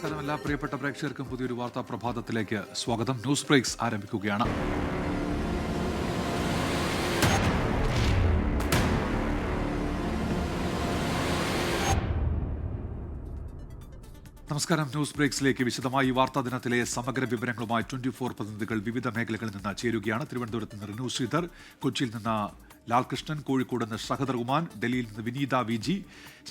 നമസ്കാരം എല്ലാ പ്രിയപ്പെട്ട പ്രേക്ഷകർക്കും പുതിയൊരു വാർത്താ പ്രഭാതത്തിലേക്ക് സ്വാഗതം. ന്യൂസ് ബ്രേക്സ് ആരംഭിക്കുകയാണ്. നമസ്കാരം. ന്യൂസ് ബ്രേക്സിലേക്ക് വിശദമായി വാർത്താ ദിനത്തിലെ സമഗ്ര വിവരങ്ങളുമായി 24 പ്രതിനിധികൾ വിവിധ മേഖലകളിൽ നിന്ന് ചേരുകയാണ്. തിരുവനന്തപുരത്ത് നിന്ന് റിനു ശ്രീധർ, കൊച്ചിയിൽ നിന്ന് ലാൽകൃഷ്ണൻ, കോഴിക്കോട് നിന്ന് ഷഹദർ ഉമാൻ, ഡൽഹിയിൽ നിന്ന് വിനീത വി,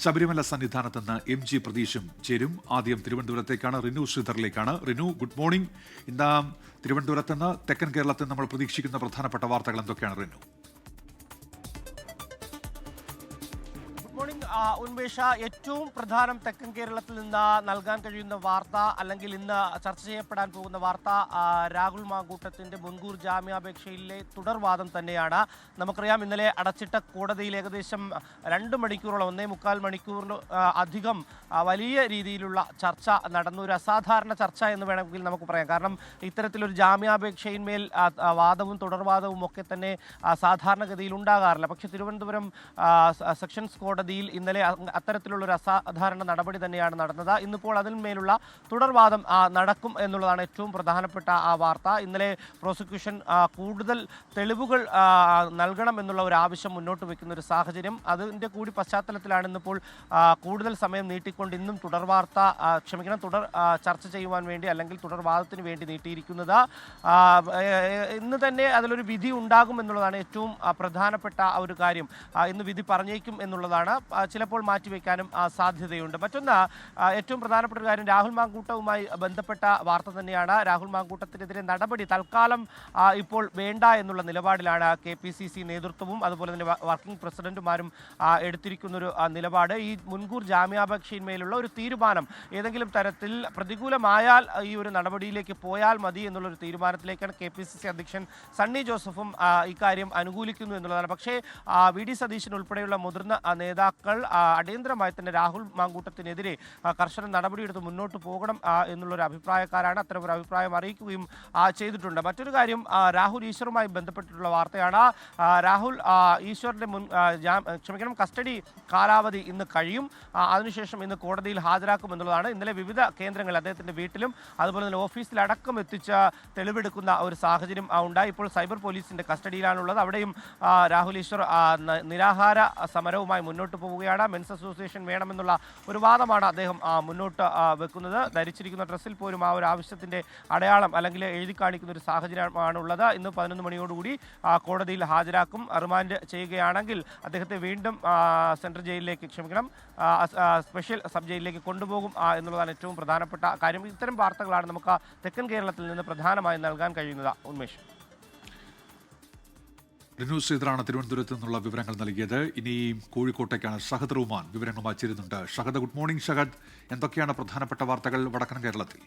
ശബരിമല സന്നിധാനത്ത് നിന്ന് MG പ്രതീഷും ചേരും. ആദ്യം തിരുവനന്തപുരത്തേക്കാണ്, റിനു ശ്രീധറിലേക്കാണ്. Rinu, good morning. ഇന്ന് തിരുവനന്തപുരത്ത് നിന്ന് തെക്കൻ കേരളത്തിൽ നമ്മൾ പ്രതീക്ഷിക്കുന്ന പ്രധാനപ്പെട്ട വാർത്തകൾ എന്തൊക്കെയാണ് റിനു? ഉന്മേഷ, ഏറ്റവും പ്രധാനം തെക്കൻ കേരളത്തിൽ നിന്ന് നൽകാൻ കഴിയുന്ന വാർത്ത, അല്ലെങ്കിൽ ഇന്ന് ചർച്ച ചെയ്യപ്പെടാൻ പോകുന്ന വാർത്ത, രാഹുൽ മാങ്കൂട്ടത്തിന്റെ മുൻകൂർ ജാമ്യാപേക്ഷയിലെ തുടർവാദം തന്നെയാണ്. നമുക്കറിയാം, ഇന്നലെ അടച്ചിട്ട കോടതിയിൽ ഏകദേശം 2 മണിക്കൂറോളം, 1.25 മണിക്കൂറിന് അധികം വലിയ രീതിയിലുള്ള ചർച്ച നടന്നു. ഒരു അസാധാരണ ചർച്ച എന്ന് വേണമെങ്കിൽ നമുക്ക് പറയാം. കാരണം ഇത്തരത്തിലൊരു ജാമ്യാപേക്ഷയിന്മേൽ വാദവും തുടർവാദവും ഒക്കെ തന്നെ സാധാരണഗതിയിൽ ഉണ്ടാകാറില്ല. പക്ഷേ തിരുവനന്തപുരം സെഷൻസ് കോടതിയിൽ ഇന്നലെ അത്തരത്തിലുള്ളൊരു അസാധാരണ നടപടി തന്നെയാണ് നടന്നത്. ഇന്നിപ്പോൾ അതിന്മേലുള്ള തുടർവാദം നടക്കും എന്നുള്ളതാണ് ഏറ്റവും പ്രധാനപ്പെട്ട വാർത്ത. ഇന്നലെ പ്രോസിക്യൂഷൻ കൂടുതൽ തെളിവുകൾ നൽകണം എന്നുള്ള ഒരു ആവശ്യം മുന്നോട്ട് വയ്ക്കുന്ന ഒരു സാഹചര്യം, അതിൻ്റെ കൂടി പശ്ചാത്തലത്തിലാണ് ഇന്നിപ്പോൾ കൂടുതൽ സമയം നീട്ടിക്കൊണ്ട് ഇന്നും തുടർ ചർച്ച ചെയ്യുവാൻ വേണ്ടി, അല്ലെങ്കിൽ തുടർവാദത്തിന് വേണ്ടി നീട്ടിയിരിക്കുന്നത്. ഇന്ന് തന്നെ അതിലൊരു വിധി ഉണ്ടാകും എന്നുള്ളതാണ് ഏറ്റവും പ്രധാനപ്പെട്ട ഒരു കാര്യം. ഇന്ന് വിധി പറഞ്ഞേക്കും എന്നുള്ളതാണ്. ചിലപ്പോൾ മാറ്റിവെക്കാനും സാധ്യതയുണ്ട്. മറ്റൊന്ന്, ഏറ്റവും പ്രധാനപ്പെട്ട ഒരു കാര്യം രാഹുൽ മാങ്കൂട്ടവുമായി ബന്ധപ്പെട്ട വാർത്ത തന്നെയാണ്. രാഹുൽ മാങ്കൂട്ടത്തിനെതിരെ നടപടി തൽക്കാലം ഇപ്പോൾ വേണ്ട എന്നുള്ള നിലപാടിലാണ് KPCC നേതൃത്വവും അതുപോലെ തന്നെ വർക്കിംഗ് പ്രസിഡന്റുമാരും എടുത്തിരിക്കുന്നൊരു നിലപാട്. ഈ മുൻകൂർ ജാമ്യാപേക്ഷയിന്മേലുള്ള ഒരു തീരുമാനം ഏതെങ്കിലും തരത്തിൽ പ്രതികൂലമായാൽ ഈ ഒരു നടപടിയിലേക്ക് പോയാൽ മതി എന്നുള്ളൊരു തീരുമാനത്തിലേക്കാണ് KPCC അധ്യക്ഷൻ സണ്ണി ജോസഫും ഇക്കാര്യം അനുകൂലിക്കുന്നു എന്നുള്ളതാണ്. പക്ഷേ VD സതീശൻ ഉൾപ്പെടെയുള്ള മുതിർന്ന നേതാക്കൾ അടിയന്തരമായി തന്നെ രാഹുൽ മാങ്കൂട്ടത്തിനെതിരെ കർശന നടപടിയെടുത്ത് മുന്നോട്ട് പോകണം എന്നുള്ളൊരു അഭിപ്രായക്കാരാണ്. അത്തരം ഒരു അഭിപ്രായം അറിയിക്കുകയും ചെയ്തിട്ടുണ്ട്. മറ്റൊരു കാര്യം, രാഹുൽ ഈശ്വറുമായി ബന്ധപ്പെട്ടിട്ടുള്ള വാർത്തയാണ്. രാഹുൽ ഈശ്വറിന്റെ കസ്റ്റഡി കാലാവധി ഇന്ന് കഴിയും. അതിനുശേഷം ഇന്ന് കോടതിയിൽ ഹാജരാക്കും എന്നുള്ളതാണ്. ഇന്നലെ വിവിധ കേന്ദ്രങ്ങളിൽ അദ്ദേഹത്തിന്റെ വീട്ടിലും അതുപോലെ തന്നെ ഓഫീസിലടക്കം എത്തിച്ച് തെളിവെടുക്കുന്ന ഒരു സാഹചര്യം ഉണ്ടായി. ഇപ്പോൾ സൈബർ പോലീസിന്റെ കസ്റ്റഡിയിലാണുള്ളത്. അവിടെയും രാഹുൽ ഈശ്വർ നിരാഹാര സമരവുമായി മുന്നോട്ട് പോവുകയാണ്. മെൻസ് അസോസിയേഷൻ വേണമെന്നുള്ള ഒരു വാദമാണ് അദ്ദേഹം മുന്നോട്ട് വെക്കുന്നത്. ധരിച്ചിരിക്കുന്ന ഡ്രസ്സിൽ പോലും ആ ഒരു ആവശ്യത്തിന്റെ അടയാളം അല്ലെങ്കിൽ എഴുതി കാണിക്കുന്ന ഒരു സാഹചര്യമാണുള്ളത്. ഇന്ന് 11 മണിയോടുകൂടി കോടതിയിൽ ഹാജരാക്കും. റിമാൻഡ് ചെയ്യുകയാണെങ്കിൽ അദ്ദേഹത്തെ വീണ്ടും സെൻട്രൽ ജയിലിലേക്ക്, സ്പെഷ്യൽ സബ് ജയിലിലേക്ക് കൊണ്ടുപോകും എന്നുള്ളതാണ് ഏറ്റവും പ്രധാനപ്പെട്ട കാര്യം. ഇത്തരം വാർത്തകളാണ് നമുക്ക് തെക്കൻ കേരളത്തിൽ നിന്ന് പ്രധാനമായും നൽകാൻ കഴിയുന്നത്. ഉന്മേഷ്. റിനു ശ്രീധറാണ് തിരുവനന്തപുരത്ത് നിന്നുള്ള വിവരങ്ങൾ നൽകിയത്. ഇനി കോഴിക്കോട്ടേക്കാണ് ഷഹദർ ഉമാൻ വിവരങ്ങളുമായി ചേരുന്നുണ്ട്. Shahad, good morning. ഷഹദ്, എന്തൊക്കെയാണ് പ്രധാനപ്പെട്ട വാർത്തകൾ വടക്കൻ കേരളത്തിൽ?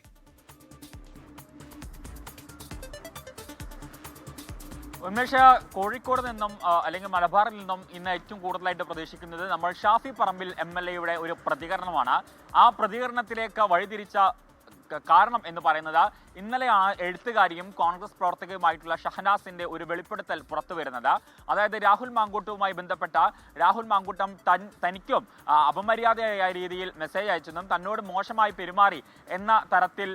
ഉന്മേഷ, കോഴിക്കോട് നിന്നും അല്ലെങ്കിൽ മലബാറിൽ നിന്നും ഇന്ന് ഏറ്റവും കൂടുതലായിട്ട് പ്രതീക്ഷിക്കുന്നത് നമ്മൾ ഷാഫി പറമ്പിൽ MLA ഒരു പ്രതികരണമാണ്. ആ പ്രതികരണത്തിലേക്ക് വഴിതിരിച്ച കാരണം എന്ന് പറയുന്നത്, ഇന്നലെ എഴുത്തുകാരിയും കോൺഗ്രസ് പ്രവർത്തകയുമായിട്ടുള്ള ഷഹനാസിന്റെ ഒരു വെളിപ്പെടുത്തൽ പുറത്തു വരുന്നത്. അതായത് രാഹുൽ മാങ്കൂട്ടവുമായി ബന്ധപ്പെട്ട രാഹുൽ മാങ്കൂട്ടം തനിക്കും അപമര്യാദയായ രീതിയിൽ മെസ്സേജ് അയച്ചെന്നും തന്നോട് മോശമായി പെരുമാറി എന്ന തരത്തിൽ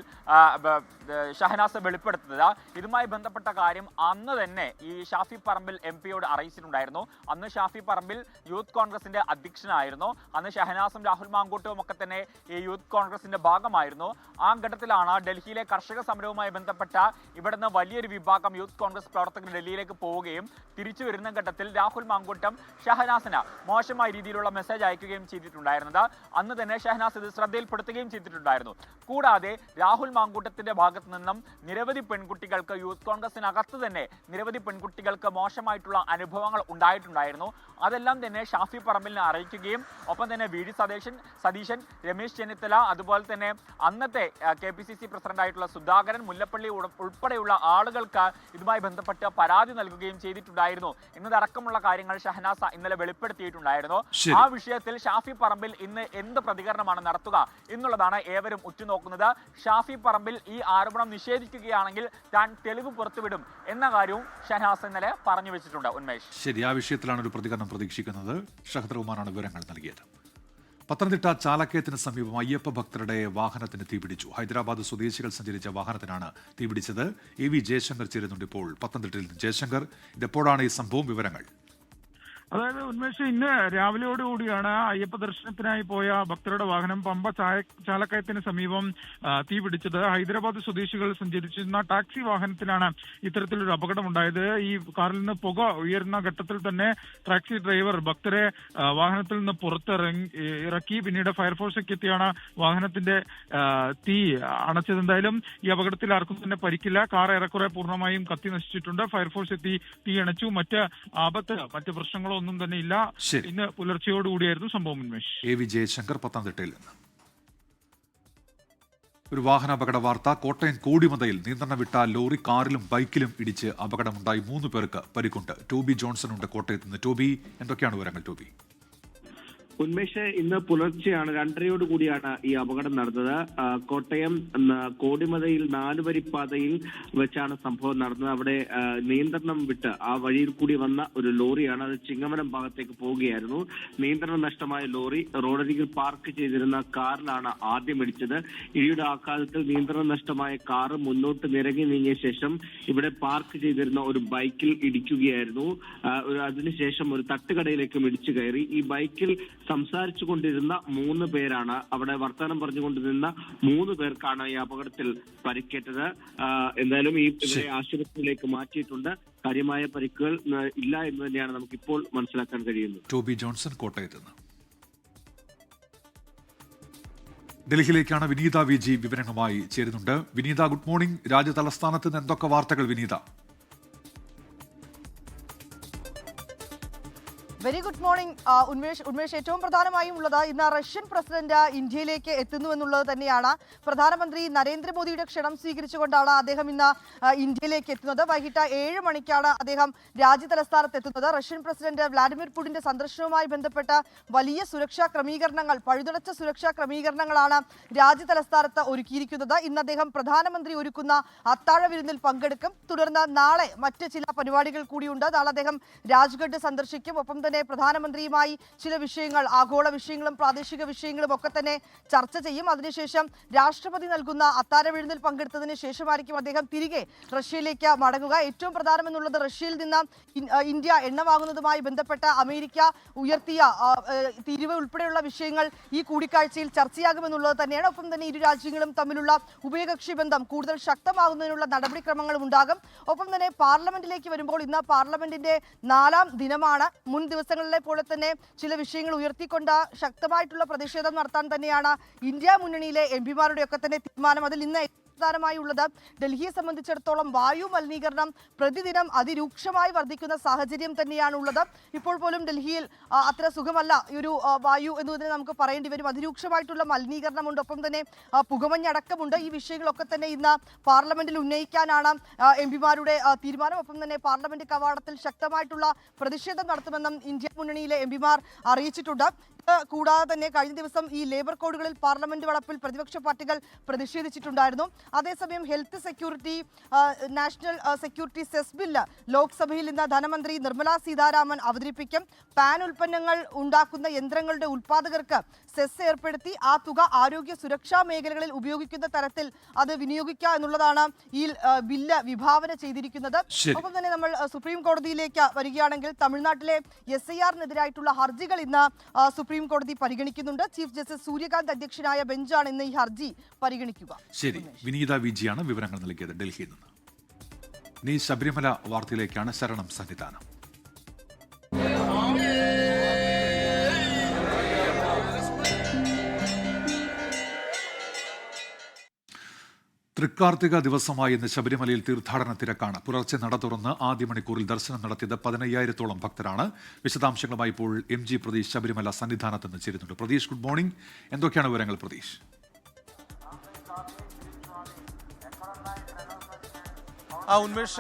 ഷഹനാസ് വെളിപ്പെടുത്തുന്നത്. ഇതുമായി ബന്ധപ്പെട്ട കാര്യം അന്ന് തന്നെ ഈ ഷാഫി പറമ്പിൽ MP അറിയിച്ചിട്ടുണ്ടായിരുന്നു. അന്ന് ഷാഫി പറമ്പിൽ യൂത്ത് കോൺഗ്രസിന്റെ അധ്യക്ഷനായിരുന്നു. അന്ന് ഷഹനാസും രാഹുൽ മാങ്കൂട്ടവും ഒക്കെ തന്നെ ഈ യൂത്ത് കോൺഗ്രസിന്റെ ഭാഗമായിരുന്നു. ആ ഘട്ടത്തിലാണ് ഡൽഹിയിലെ കർഷക സമരവുമായി ബന്ധപ്പെട്ട ഇവിടുന്ന് വലിയൊരു വിഭാഗം യൂത്ത് കോൺഗ്രസ് പ്രവർത്തകർ ഡൽഹിയിലേക്ക് പോവുകയും തിരിച്ചു വരുന്ന ഘട്ടത്തിൽ രാഹുൽ മാങ്കൂട്ടം ഷഹനാസിന് മോശമായ രീതിയിലുള്ള മെസ്സേജ് അയക്കുകയും ചെയ്തിട്ടുണ്ടായിരുന്നത്. അന്ന് തന്നെ ഷഹനാസ് ഇത് ശ്രദ്ധയിൽപ്പെടുത്തുകയും ചെയ്തിട്ടുണ്ടായിരുന്നു. കൂടാതെ രാഹുൽ മാങ്കൂട്ടത്തിന്റെ ഭാഗത്തു നിന്നും നിരവധി പെൺകുട്ടികൾക്ക്, യൂത്ത് കോൺഗ്രസിനകത്ത് തന്നെ നിരവധി പെൺകുട്ടികൾക്ക് മോശമായിട്ടുള്ള അനുഭവങ്ങൾ ഉണ്ടായിട്ടുണ്ടായിരുന്നു. അതെല്ലാം തന്നെ ഷാഫി പറമ്പിലിനെ അറിയിക്കുകയും ഒപ്പം തന്നെ VD സതീശൻ, രമേശ് ചെന്നിത്തല, അതുപോലെ തന്നെ അന്നത്തെ KPCC പ്രസിഡന്റായിട്ടുള്ള സുധാകരൻ, മുല്ലപ്പള്ളി ഉൾപ്പെടെയുള്ള ആളുകൾക്ക് ഇതുമായി ബന്ധപ്പെട്ട് പരാതി നൽകുകയും ചെയ്തിട്ടുണ്ടായിരുന്നു എന്നതടക്കമുള്ള കാര്യങ്ങൾ ഷഹനാസ ഇന്നലെ വെളിപ്പെടുത്തിയിട്ടുണ്ടായിരുന്നു. ആ വിഷയത്തിൽ ഷാഫി പറമ്പിൽ ഇന്ന് എന്ത് പ്രതികരണമാണ് നടത്തുക എന്നുള്ളതാണ് ഏവരും ഉറ്റുനോക്കുന്നത്. ഷാഫി പറമ്പിൽ ഈ ആരോപണം നിഷേധിക്കുകയാണെങ്കിൽ താൻ തെളിവ് പുറത്തുവിടും എന്ന കാര്യവും ഷഹനാസ് ഇന്നലെ പറഞ്ഞു വെച്ചിട്ടുണ്ട്. ഉന്മേഷ്, ശരി, ആ വിഷയത്തിലാണ് ഒരു പ്രതികരണം പ്രതീക്ഷിക്കുന്നത്. ഷഹദർ ഉമാനാണ് വിവരങ്ങൾ നൽകിയത്. പത്തനംതിട്ട ചാലക്കയത്തിന് സമീപം അയ്യപ്പ ഭക്തരുടെ വാഹനത്തിന് തീപിടിച്ചു. ഹൈദരാബാദ് സ്വദേശികൾ സഞ്ചരിച്ച വാഹനത്തിനാണ് തീപിടിച്ചത്. AV ജയശങ്കർ ചേരുന്നുണ്ട് ഇപ്പോൾ പത്തനംതിട്ടയിൽ നിന്ന്. ജയശങ്കർ, ഇതെപ്പോഴാണ് ഈ സംഭവം? വിവരങ്ങൾ. അതായത് ഉന്മേഷ്, ഇന്ന് രാവിലെയോടുകൂടിയാണ് അയ്യപ്പ ദർശനത്തിനായി പോയ ഭക്തരുടെ വാഹനം പമ്പ ചാലക്കയത്തിന് സമീപം തീപിടിച്ചത്. ഹൈദരാബാദ് സ്വദേശികൾ സഞ്ചരിച്ചിരുന്ന ടാക്സി വാഹനത്തിലാണ് ഇത്തരത്തിലൊരു അപകടമുണ്ടായത്. ഈ കാറിൽ നിന്ന് പുക ഉയർന്ന ഘട്ടത്തിൽ തന്നെ ടാക്സി ഡ്രൈവർ ഭക്തരെ വാഹനത്തിൽ നിന്ന് പുറത്തിറക്കി. പിന്നീട് ഫയർഫോഴ്സൊക്കെ എത്തിയാണ് വാഹനത്തിന്റെ തീ അണച്ചത്. എന്തായാലും ഈ അപകടത്തിൽ ആർക്കും തന്നെ പരിക്കില്ല. കാർ ഏറെക്കുറെ പൂർണ്ണമായും കത്തി നശിച്ചിട്ടുണ്ട്. ഫയർഫോഴ്സ് എത്തി തീ അണച്ചു. മറ്റ് പ്രശ്നങ്ങളോ ഒന്നും തന്നെ ഇല്ല. ഇന്ന് പുലർച്ചയോടുകൂടിയായിരുന്നു സംഭവം. ഉന്മേഷ്. AV ജയശങ്കർ, പത്തനംതിട്ടയിൽ നിന്ന്. ഒരു വാഹനാപകട വാർത്ത. കോട്ടയം കോടിമതയിൽ നിയന്ത്രണം വിട്ട ലോറി കാറിലും ബൈക്കിലും ഇടിച്ച് അപകടമുണ്ടായി. 3 പേർക്ക് പരിക്കുണ്ട്. ടോബി ജോൺസൺ ഉണ്ട് കോട്ടയത്ത് നിന്ന്. ടോബി, എന്തൊക്കെയാണ് വിവരങ്ങൾ? ടോബി. ഉന്മേഷ്, ഇന്ന് പുലർച്ചെയാണ് 2:30 കൂടിയാണ് ഈ അപകടം നടന്നത്. കോട്ടയം കോടിമതയിൽ 4 വരിപ്പാതയിൽ വെച്ചാണ് സംഭവം നടന്നത്. അവിടെ നിയന്ത്രണം വിട്ട് ആ വഴിയിൽ കൂടി വന്ന ഒരു ലോറിയാണ്. അത് ചിങ്ങമനം ഭാഗത്തേക്ക് പോവുകയായിരുന്നു. നിയന്ത്രണം നഷ്ടമായ ലോറി റോഡരികിൽ പാർക്ക് ചെയ്തിരുന്ന കാറിലാണ് ആദ്യം ഇടിച്ചത്. ഇടിയുടെ ആഘാതത്തിൽ നിയന്ത്രണം നഷ്ടമായ കാറ് മുന്നോട്ട് നിരങ്ങി നീങ്ങിയ ശേഷം ഇവിടെ പാർക്ക് ചെയ്തിരുന്ന ഒരു ബൈക്കിൽ ഇടിക്കുകയായിരുന്നു. അതിനുശേഷം ഒരു തട്ടുകടയിലേക്കും ഇടിച്ചു കയറി. ഈ ബൈക്കിൽ സംസാരിച്ചു കൊണ്ടിരുന്ന 3 പേരാണ്, അവിടെ വർത്തമാനം പറഞ്ഞുകൊണ്ടിരുന്ന 3 പേർക്കാണ് ഈ അപകടത്തിൽ പരിക്കേറ്റത്. എന്തായാലും ഇവരെ ആശുപത്രിയിലേക്ക് മാറ്റിയിട്ടുണ്ട്. കാര്യമായ പരിക്കുകൾ ഇല്ല എന്ന് തന്നെയാണ് നമുക്ക് ഇപ്പോൾ മനസ്സിലാക്കാൻ കഴിയുന്നത്. ടോബി ജോൺസൺ കോട്ടയത്ത് നിന്ന്. ഡൽഹിയിലേക്കാണ് വിനീത VG വിവരങ്ങളുമായി ചേരുന്നുണ്ട്. Vineetha, good morning. രാജ്യ തലസ്ഥാനത്ത് നിന്ന് എന്തൊക്കെ വാർത്തകൾ Vineetha? Very good morning Unmesh. ഏറ്റവും പ്രധാനമായും ഉള്ളത് ഇന്ന് റഷ്യൻ പ്രസിഡന്റ് ഇന്ത്യയിലേക്ക് എത്തുന്നു എന്നുള്ളത് തന്നെയാണ്. പ്രധാനമന്ത്രി നരേന്ദ്രമോദിയുടെ ക്ഷണം സ്വീകരിച്ചുകൊണ്ടാണ് അദ്ദേഹം ഇന്ന് ഇന്ത്യയിലേക്ക് എത്തുന്നത്. വൈകിട്ട് 7 മണിക്കാണ് അദ്ദേഹം രാജ്യ തലസ്ഥാനത്ത് എത്തുന്നത്. റഷ്യൻ പ്രസിഡന്റ് വ്ളാഡിമിർ പുടിന്റെ സന്ദർശനവുമായി ബന്ധപ്പെട്ട വലിയ സുരക്ഷാ ക്രമീകരണങ്ങൾ, പഴുതടച്ച സുരക്ഷാ ക്രമീകരണങ്ങളാണ് രാജ്യ തലസ്ഥാനത്ത് ഒരുക്കിയിരിക്കുന്നത്. ഇന്ന് അദ്ദേഹം പ്രധാനമന്ത്രി ഒരുക്കുന്ന അത്താഴ വിരുന്നിൽ പങ്കെടുക്കും. തുടർന്ന് നാളെ മറ്റ് ചില പരിപാടികൾ കൂടിയുണ്ട്. നാളെ അദ്ദേഹം രാജ്ഘട്ട് സന്ദർശിക്കും. ഒപ്പം തന്നെ പ്രധാനമന്ത്രിയുമായി ചില വിഷയങ്ങൾ, ആഗോള വിഷയങ്ങളും പ്രാദേശിക വിഷയങ്ങളും ഒക്കെ തന്നെ ചർച്ച ചെയ്യും. അതിനുശേഷം രാഷ്ട്രപതി നൽകുന്ന അത്താഴ വിരുന്നിൽ പങ്കെടുത്തതിന് ശേഷമായിരിക്കും അദ്ദേഹം തിരികെ റഷ്യയിലേക്ക് മടങ്ങുക. ഏറ്റവും പ്രധാനമെന്നുള്ളത് റഷ്യയിൽ നിന്ന് ഇന്ത്യ എണ്ണ വാങ്ങുന്നതുമായി ബന്ധപ്പെട്ട അമേരിക്ക ഉയർത്തിയ തീരുവ ഉൾപ്പെടെയുള്ള വിഷയങ്ങൾ ഈ കൂടിക്കാഴ്ചയിൽ ചർച്ചയാകുമെന്നുള്ളത് തന്നെയാണ്. ഒപ്പം തന്നെ ഇരു രാജ്യങ്ങളും തമ്മിലുള്ള ഉഭയകക്ഷി ബന്ധം കൂടുതൽ ശക്തമാകുന്നതിനുള്ള നടപടിക്രമങ്ങളും ഉണ്ടാകും. ഒപ്പം തന്നെ പാർലമെന്റിലേക്ക് വരുമ്പോൾ ഇന്ന് പാർലമെന്റിന്റെ 4ാം ദിനമാണ്. മുൻ ദിവസങ്ങളിലെ പോലെ തന്നെ ചില വിഷയങ്ങൾ ഉയർത്തിക്കൊണ്ട് ശക്തമായിട്ടുള്ള പ്രതിഷേധം നടത്താൻ തന്നെയാണ് ഇന്ത്യ മുന്നണിയിലെ MP-മാരുടെ ഒക്കെ തന്നെ തീരുമാനം. അതിൽ ഇന്ന് പ്രധാനമായുള്ളത് ഡൽഹിയെ സംബന്ധിച്ചിടത്തോളം വായു മലിനീകരണം പ്രതിദിനം അതിരൂക്ഷമായി വർദ്ധിക്കുന്ന സാഹചര്യം തന്നെയാണുള്ളത്. ഇപ്പോൾ പോലും ഡൽഹിയിൽ അത്ര സുഖമല്ല ഈ ഒരു വായു എന്നുതന്നെ നമുക്ക് പറയേണ്ടി വരും. അതിരൂക്ഷമായിട്ടുള്ള മലിനീകരണമുണ്ട്. ഒപ്പം തന്നെ പുകമഞ്ഞടക്കമുണ്ട്. ഈ വിഷയങ്ങളൊക്കെ തന്നെ ഇന്ന് പാർലമെന്റിൽ ഉന്നയിക്കാനാണ് MP-മാരുടെ തീരുമാനം. ഒപ്പം തന്നെ പാർലമെന്റ് കവാടത്തിൽ ശക്തമായിട്ടുള്ള പ്രതിഷേധം നടത്തുമെന്നും ഇന്ത്യ മുന്നണിയിലെ MP-മാർ അറിയിച്ചിട്ടുണ്ട്. കൂടാതെ തന്നെ കഴിഞ്ഞ ദിവസം ഈ ലേബർ കോഡുകളിൽ പാർലമെന്റ് വളപ്പിൽ പ്രതിപക്ഷ പാർട്ടികൾ പ്രതിഷേധിച്ചിട്ടുണ്ടായിരുന്നു. അതേസമയം health security, national security cess bill ലോക്സഭയിൽ ഇന്ന് ധനമന്ത്രി നിർമ്മല സീതാരാമൻ അവതരിപ്പിക്കും. പാൻ ഉൽപ്പന്നങ്ങൾ ഉണ്ടാക്കുന്ന യന്ത്രങ്ങളുടെ ഉൽപ്പാദകർക്ക് സെസ് ഏർപ്പെടുത്തി ആ തുക ആരോഗ്യ സുരക്ഷാ മേഖലകളിൽ ഉപയോഗിക്കുന്ന തരത്തിൽ അത് വിനിയോഗിക്കുക എന്നുള്ളതാണ് ഈ ബില്ല് വിഭാവന ചെയ്തിരിക്കുന്നത്. ഒപ്പം തന്നെ നമ്മൾ സുപ്രീം കോടതിയിലേക്ക് വരികയാണെങ്കിൽ തമിഴ്നാട്ടിലെ SIR-നെതിരായിട്ടുള്ള ഹർജികൾ ഇന്ന് സുപ്രീം കോടതി പരിഗണിക്കുന്നുണ്ട്. ചീഫ് ജസ്റ്റിസ് സൂര്യകാന്ത് അധ്യക്ഷനായ ബെഞ്ചാണ് ഇന്ന് ഈ ഹർജി പരിഗണിക്കുക. ശരി, വിനീത VG ആണ് വിവരങ്ങൾ നൽകിയത് ഡൽഹിയിൽ നിന്ന്. ഇനി ശബരിമല വാർത്തയിലേക്കാണ്. ശരണം സന്നിധാനം. തൃക്കാർത്തിക ദിവസമായി ഇന്ന് ശബരിമലയിൽ തീർത്ഥാടന തിരക്കാണ്. പുലർച്ചെ നട തുറന്ന് ആദ്യ മണിക്കൂറിൽ ദർശനം നടത്തിയത് 15,000-ഓളം ഭക്തരാണ്. വിശദാംശങ്ങളുമായി ഇപ്പോൾ MG പ്രതീഷ് ശബരിമല സന്നിധാനത്ത് നിന്ന് ചേരുന്നുണ്ട്. Pratheesh, good morning. എന്തൊക്കെയാണ് വിവരങ്ങൾ പ്രതീഷ്? ഉന്മേഷ,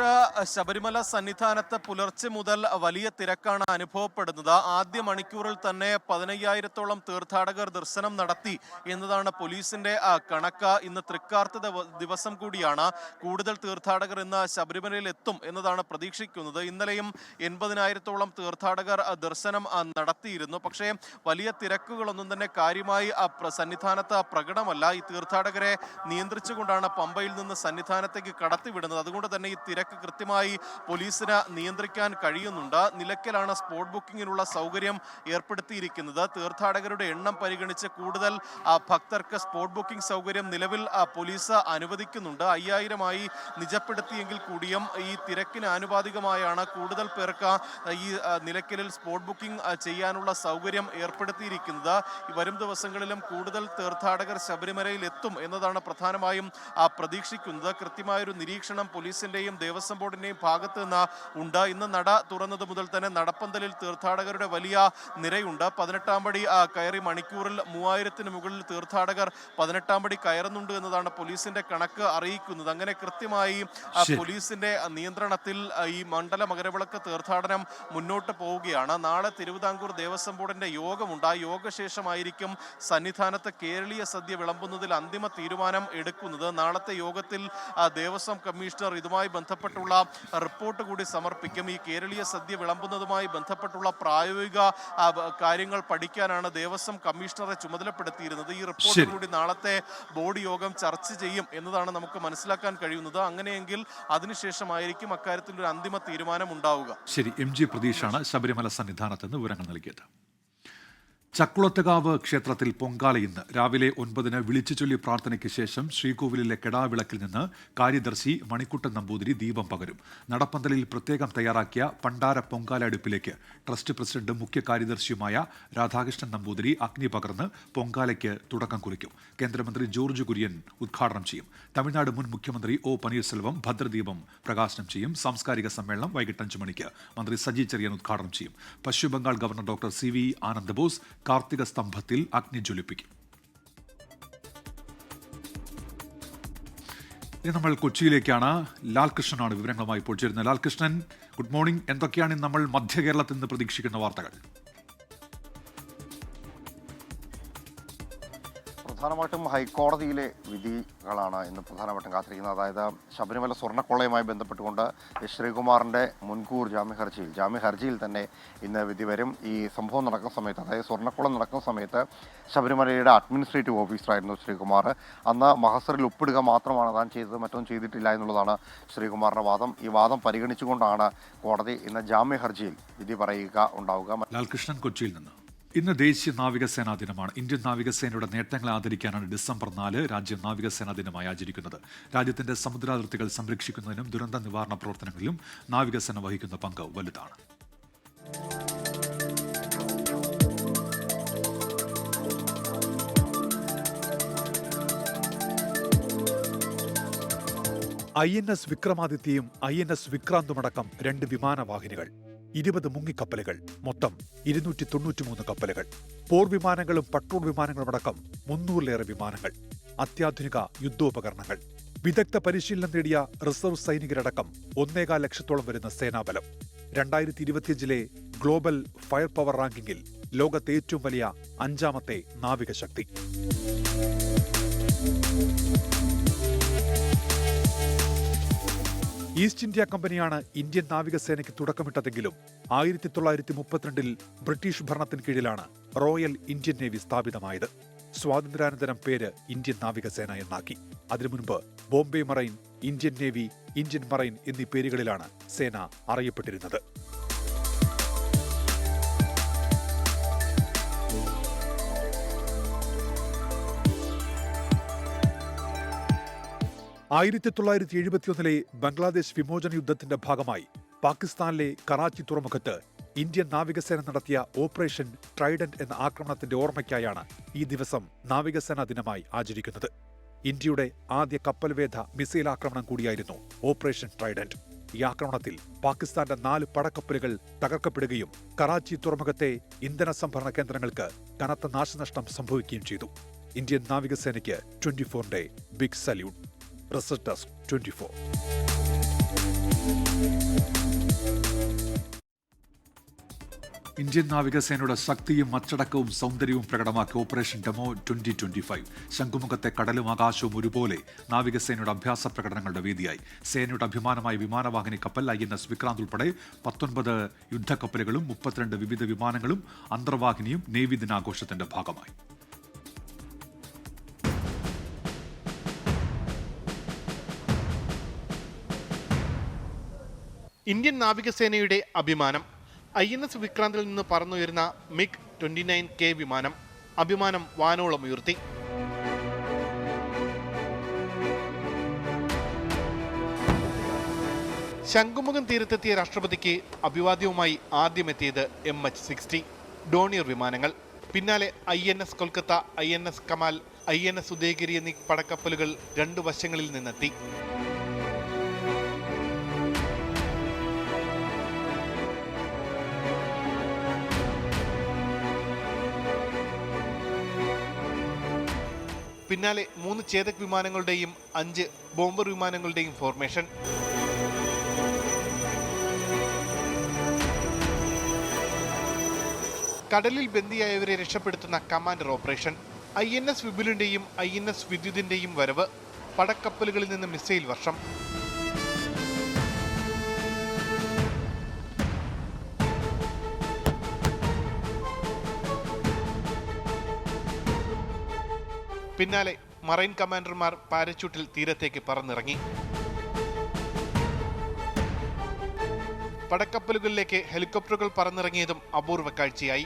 ശബരിമല സന്നിധാനത്ത് പുലർച്ചെ മുതൽ വലിയ തിരക്കാണ് അനുഭവപ്പെടുന്നത്. ആദ്യ മണിക്കൂറിൽ തന്നെ 15,000-ഓളം തീർത്ഥാടകർ ദർശനം നടത്തി എന്നതാണ് പോലീസിന്റെ കണക്ക്. ഇന്ന് തൃക്കാർത്ത ദിവസം കൂടിയാണ്. കൂടുതൽ തീർത്ഥാടകർ ഇന്ന് ശബരിമലയിൽ എത്തും എന്നതാണ് പ്രതീക്ഷിക്കുന്നത്. ഇന്നലെയും 80,000-ഓളം തീർത്ഥാടകർ ദർശനം നടത്തിയിരുന്നു. പക്ഷേ വലിയ തിരക്കുകളൊന്നും തന്നെ കാര്യമായി സന്നിധാനത്ത് പ്രകടമല്ല. ഈ തീർത്ഥാടകരെ നിയന്ത്രിച്ചുകൊണ്ടാണ് പമ്പയിൽ നിന്ന് സന്നിധാനത്തേക്ക് കടത്തിവിടുന്നത്. അതുകൊണ്ട് തന്നെ ഈ തിരക്ക് കൃത്യമായി പോലീസിന് നിയന്ത്രിക്കാൻ കഴിയുന്നുണ്ട്. നിലയ്ക്കലാണ് സ്പോട്ട് ബുക്കിങ്ങിനുള്ള സൗകര്യം ഏർപ്പെടുത്തിയിരിക്കുന്നത്. തീർത്ഥാടകരുടെ എണ്ണം പരിഗണിച്ച് കൂടുതൽ ഭക്തർക്ക് സ്പോട്ട് ബുക്കിംഗ് സൗകര്യം നിലവിൽ പോലീസ് അനുവദിക്കുന്നുണ്ട്. 5,000-ആയി നിജപ്പെടുത്തിയെങ്കിൽ കൂടിയും ഈ തിരക്കിന് ആനുപാതികമായാണ് കൂടുതൽ പേർക്ക് ഈ നിലയ്ക്കലിൽ സ്പോട്ട് ബുക്കിംഗ് ചെയ്യാനുള്ള സൗകര്യം ഏർപ്പെടുത്തിയിരിക്കുന്നത്. വരും ദിവസങ്ങളിലും കൂടുതൽ തീർത്ഥാടകർ ശബരിമലയിൽ എത്തും എന്നതാണ് പ്രധാനമായും പ്രതീക്ഷിക്കുന്നത്. കൃത്യമായൊരു നിരീക്ഷണം പോലീസിന്റെയും ദേവസ്വം ബോർഡിന്റെയും ഭാഗത്ത് നിന്ന് ഉണ്ട്. ഇന്ന് നട തുറന്നത് മുതൽ തന്നെ നടപ്പന്തലിൽ തീർത്ഥാടകരുടെ വലിയ നിരയുണ്ട്. 18-ാം പടി കയറി മണിക്കൂറിൽ 3,000-ന് മുകളിൽ തീർത്ഥാടകർ 18-ാം പടി കയറുന്നുണ്ട് എന്നതാണ് പോലീസിന്റെ കണക്ക് അറിയിക്കുന്നത്. അങ്ങനെ കൃത്യമായി പോലീസിന്റെ നിയന്ത്രണത്തിൽ ഈ മണ്ഡല മകരവിളക്ക് തീർത്ഥാടനം മുന്നോട്ട് പോവുകയാണ്. നാളെ തിരുവിതാംകൂർ ദേവസ്വം ബോർഡിന്റെ യോഗമുണ്ട്. ആ യോഗശേഷമായിരിക്കും സന്നിധാനത്ത് കേരളീയ സദ്യ വിളമ്പുന്നതിൽ അന്തിമ തീരുമാനം എടുക്കുന്നത്. നാളത്തെ യോഗത്തിൽ ദേവസ്വം കമ്മീഷണർ ഇതുമായി ബന്ധപ്പെട്ടുള്ള റിപ്പോർട്ട് കൂടി സമർപ്പിക്കും. ഈ കേരളീയ സദ്യ വിളമ്പുന്നതുമായി ബന്ധപ്പെട്ടുള്ള പ്രായോഗിക കാര്യങ്ങൾ പഠിക്കാനാണ് ദേവസ്വം കമ്മീഷണറെ ചുമതലപ്പെടുത്തിയിരുന്നത്. ഈ റിപ്പോർട്ട് കൂടി നാളത്തെ ബോർഡ് യോഗം ചർച്ച ചെയ്യും എന്നതാണ് നമുക്ക് മനസ്സിലാക്കാൻ കഴിയുന്നത്. അങ്ങനെയെങ്കിൽ അതിനുശേഷമായിരിക്കും അക്കാര്യത്തിൽ ഒരു അന്തിമ തീരുമാനം ഉണ്ടാവുക. ശരി, MG പ്രതീഷാണ് ശബരിമല സന്നിധാനത്ത് നിന്ന് വിവരങ്ങൾ നൽകിയത്. ചക്കുളത്തുകാവ് ക്ഷേത്രത്തിൽ പൊങ്കാല ഇന്ന് രാവിലെ 9-ന് വിളിച്ചു ചൊല്ലി പ്രാർത്ഥനയ്ക്ക് ശേഷം ശ്രീകോവിലിലെ കെടാവിളക്കിൽ നിന്ന് കാര്യദർശി മണിക്കുട്ടൻ നമ്പൂതിരി ദീപം പകരും. നടപ്പന്തലിൽ പ്രത്യേകം തയ്യാറാക്കിയ പണ്ടാര പൊങ്കാല അടുപ്പിലേക്ക് ട്രസ്റ്റ് പ്രസിഡന്റും മുഖ്യ കാര്യദർശിയുമായ രാധാകൃഷ്ണൻ നമ്പൂതിരി അഗ്നി പകർന്ന് പൊങ്കാലയ്ക്ക് തുടക്കം കുറിക്കും. കേന്ദ്രമന്ത്രി ജോർജ് കുര്യൻ ഉദ്ഘാടനം ചെയ്യും. തമിഴ്നാട് മുൻ മുഖ്യമന്ത്രി O. പനീർസെൽവം ഭദ്രദീപം പ്രകാശനം ചെയ്യും. സാംസ്കാരിക സമ്മേളനം വൈകിട്ട് 5 മണിക്ക് മന്ത്രി സജി ചെറിയാൻ ഉദ്ഘാടനം ചെയ്യും. Paschimabangal governor doctor CV Anandabose കാർത്തിക സ്തംഭത്തിൽ അഗ്നി ജ്വലിപ്പിക്കും. ഇനി നമ്മൾ കൊച്ചിയിലേക്കാണ്. ലാൽകൃഷ്ണനാണ് വിവരങ്ങളുമായി ഇപ്പോൾ ചേരുന്നത്. Lalkrishnan, good morning. എന്തൊക്കെയാണ് നമ്മൾ മധ്യ കേരളത്തിൽ നിന്ന് പ്രതീക്ഷിക്കുന്ന വാർത്തകൾ? പ്രധാനമായിട്ടും ഹൈക്കോടതിയിലെ വിധികളാണ് ഇന്ന് പ്രധാനമായിട്ടും കാത്തിരിക്കുന്നത്. അതായത് ശബരിമല സ്വർണ്ണക്കൊള്ളയുമായി ബന്ധപ്പെട്ടുകൊണ്ട് ശ്രീകുമാറിൻ്റെ മുൻകൂർ ജാമ്യ ഹർജിയിൽ തന്നെ ഇന്ന് വിധി വരും. ഈ സംഭവം നടക്കുന്ന സമയത്ത്, അതായത് സ്വർണ്ണക്കൊള്ള നടക്കുന്ന സമയത്ത് ശബരിമലയുടെ അഡ്മിനിസ്ട്രേറ്റീവ് ഓഫീസറായിരുന്നു ശ്രീകുമാർ. അന്ന് മഹസറിൽ ഒപ്പിടുക മാത്രമാണ് താൻ ചെയ്തത്, മറ്റൊന്നും ചെയ്തിട്ടില്ല എന്നുള്ളതാണ് ശ്രീകുമാറിൻ്റെ വാദം. ഈ വാദം പരിഗണിച്ചുകൊണ്ടാണ് കോടതി ഇന്ന് ജാമ്യ ഹർജിയിൽ വിധി ഉണ്ടാവുക. ലാൽകൃഷ്ണൻ, കൊച്ചിയിൽ നിന്ന്. ഇന്ന് ദേശീയ നാവികസേനാ ദിനമാണ്. ഇന്ത്യൻ നാവികസേനയുടെ നേട്ടങ്ങളെ ആദരിക്കാനാണ് ഡിസംബർ 4 രാജ്യം നാവികസേനാ ദിനമായി ആചരിക്കുന്നത്. രാജ്യത്തിന്റെ സമുദ്രാതിർത്തികൾ സംരക്ഷിക്കുന്നതിനും ദുരന്ത നിവാരണ പ്രവർത്തനങ്ങളിലും നാവികസേന വഹിക്കുന്ന പങ്ക് വലുതാണ്. INS വിക്രമാദിത്യയും INS വിക്രാന്തുമടക്കം 2 വിമാനവാഹിനികൾ, 20 മുങ്ങിക്കപ്പലുകൾ, മൊത്തം 293 കപ്പലുകൾ, പോർവിമാനങ്ങളും പട്രോൾ വിമാനങ്ങളുമടക്കം 300-ലേറെ വിമാനങ്ങൾ, അത്യാധുനിക യുദ്ധോപകരണങ്ങൾ, വിദഗ്ധ പരിശീലനം നേടിയ റിസർവ് സൈനികരടക്കം 1.25 ലക്ഷത്തോളം വരുന്ന സേനാബലം. 2025-ലെ ഗ്ലോബൽ ഫയർ പവർ റാങ്കിങ്ങിൽ ലോകത്തെ ഏറ്റവും വലിയ 5ാമത്തെ നാവികശക്തി. ഈസ്റ്റ് ഇന്ത്യ കമ്പനിയാണ് ഇന്ത്യൻ നാവികസേനയ്ക്ക് തുടക്കമിട്ടതെങ്കിലും 1932-ൽ ബ്രിട്ടീഷ് ഭരണത്തിന് കീഴിലാണ് റോയൽ ഇന്ത്യൻ നേവി സ്ഥാപിതമായത്. സ്വാതന്ത്ര്യാനന്തരം പേര് ഇന്ത്യൻ നാവികസേന എന്നാക്കി. അതിനു മുൻപ് Bombay marine, Indian navy, Indian marine എന്നീ പേരുകളിലാണ് സേന അറിയപ്പെട്ടിരുന്നത്. ആയിരത്തി 1971-ലെ ബംഗ്ലാദേശ് വിമോചന യുദ്ധത്തിന്റെ ഭാഗമായി പാകിസ്ഥാനിലെ കറാച്ചി തുറമുഖത്ത് ഇന്ത്യൻ നാവികസേന നടത്തിയ ഓപ്പറേഷൻ ട്രൈഡന്റ് എന്ന ആക്രമണത്തിന്റെ ഓർമ്മയ്ക്കായാണ് ഈ ദിവസം നാവികസേനാ ദിനമായി ആചരിക്കുന്നത്. ഇന്ത്യയുടെ ആദ്യ കപ്പൽവേധ മിസൈൽ ആക്രമണം കൂടിയായിരുന്നു ഓപ്പറേഷൻ ട്രൈഡന്റ്. ഈ ആക്രമണത്തിൽ പാകിസ്ഥാന്റെ 4 പടക്കപ്പലുകൾ തകർക്കപ്പെടുകയും കറാച്ചി തുറമുഖത്തെ ഇന്ധന സംഭരണ കേന്ദ്രങ്ങൾക്ക് കനത്ത നാശനഷ്ടം സംഭവിക്കുകയും ചെയ്തു. ഇന്ത്യൻ നാവികസേനയ്ക്ക് 24 big salute. Research desk 24. Indian നാവികസേനയുടെ ശക്തിയും അച്ചടക്കവും സൗന്ദര്യവും പ്രകടമാക്കി ഓപ്പറേഷൻ ഡെമോ 2025. ശംഖുമുഖത്തെ കടലും ആകാശവും ഒരുപോലെ നാവികസേനയുടെ അഭ്യാസ പ്രകടനങ്ങളുടെ വേദിയായി. സേനയുടെ അഭിമാനമായ വിമാനവാഹിനി കപ്പൽ INS വിക്രാന്ത് ഉൾപ്പെടെ 19 യുദ്ധക്കപ്പലുകളും 32 വിവിധ വിമാനങ്ങളും അന്തർവാഹിനിയും നേവി ദിനാഘോഷത്തിന്റെ ഭാഗമായി. ഇന്ത്യൻ നാവികസേനയുടെ അഭിമാനം INS വിക്രാന്തിൽ നിന്ന് പറന്നുയരുന്ന MiG-29K വിമാനം. അഭിമാനം വാനോളമുയർത്തി. ശംഖുമുഖം തീരത്തെത്തിയ രാഷ്ട്രപതിക്ക് അഭിവാദ്യവുമായി ആദ്യമെത്തിയത് MH-60 ഡോണിയർ വിമാനങ്ങൾ. പിന്നാലെ INS Kolkata, INS Kamal, INS Udayagiri എന്നീ പടക്കപ്പലുകൾ രണ്ടു വശങ്ങളിൽ നിന്നെത്തി. പിന്നാലെ 3 ചേതക് വിമാനങ്ങളുടെയും 5 ബോംബർ വിമാനങ്ങളുടെയും ഫോർമേഷൻ. കടലിൽ ബന്ദിയായവരെ രക്ഷപ്പെടുത്തുന്ന കമാൻഡർ ഓപ്പറേഷൻ. INS വിപുലിന്റെയും INS വിദ്യുതിന്റെയും വരവ്. പടക്കപ്പലുകളിൽ നിന്ന് മിസൈൽ വർഷം. പിന്നാലെ മറൈൻ കമാൻഡർമാർ പാരച്യൂട്ടിൽ തീരത്തേക്ക് പറന്നിറങ്ങി. പടക്കപ്പലുകളിലേക്ക് ഹെലികോപ്റ്ററുകൾ പറന്നിറങ്ങിയതും അപൂർവ കാഴ്ചയായി.